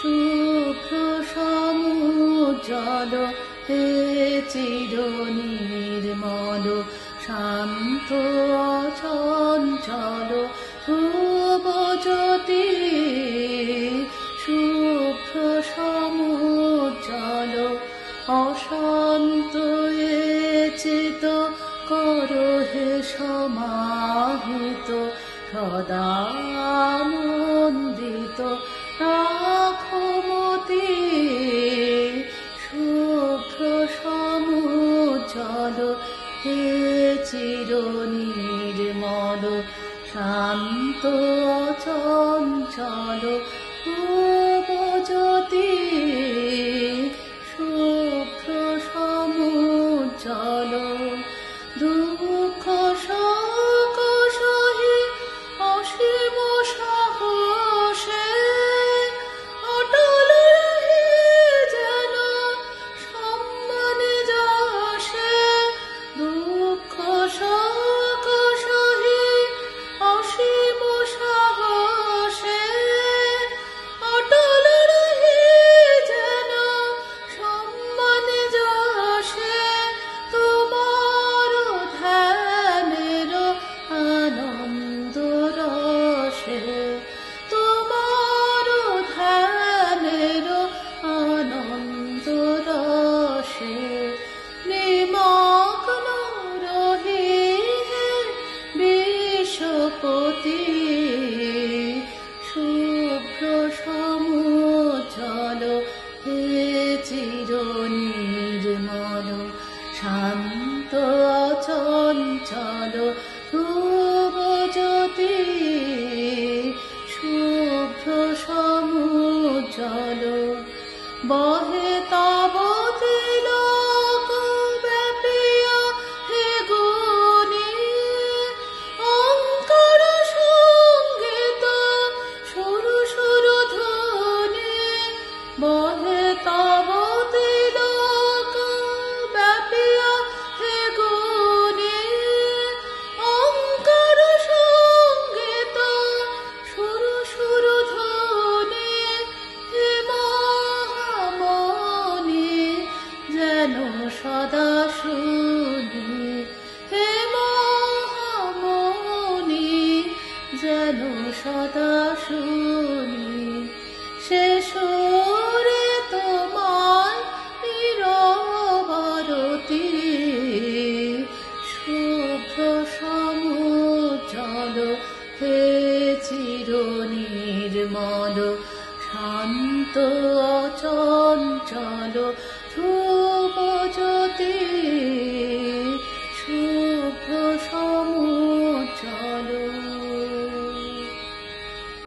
শুভ্র সমুজ্জ্বল হে চির নির্মল শান্ত অচঞ্চল ধ্রুব জ্যোতি শুভ্র সমুজ্জ্বল অশান্ত এ চিত কর হে সমাহিত সদানন্দিত রাখো মতি শুভ্র সমুজ্জ্বল হে চির নির্মল শান্ত অচঞ্চল ধ্রুব জ্যোতি শুভ্র সমুজ্জ্বল দুঃখ শোক সহি অসীম সাহসে অটল রহে যেন সম্মানে যশে দুঃখ শোক সহি অসীম সাহসে অটল রহে যেন সম্মানে যশে তোমার ধ্যানের আনন্দ রসে তোমার ধ্যানের আনন্দ রসে নিমগ্ন রহি হে বিশ্বপতি শুভ্র সমুজ্জ্বল হে চির নির্মল শান্ত অচঞ্চল ধ্রুব জ্যোতি শুভ্র সমুজ্জ্বল বহে তব তিলক ব্যাপিয়া হে গুণী ওঙ্কার সঙ্গীত সুর সুর ধ্বনি বহে তব তিলক ব্যাপিয়া হে গুণী ওঙ্কার সঙ্গীত সুর সুর ধ্বনি হে মহামণি যেন সদা শুনি হে মহামণি যেন সদা শুনি সে সুরে তোমায় নিরবরতি শুভ্র সমুজ্জ্বল হে চির নির্মল শান্ত অচঞ্চল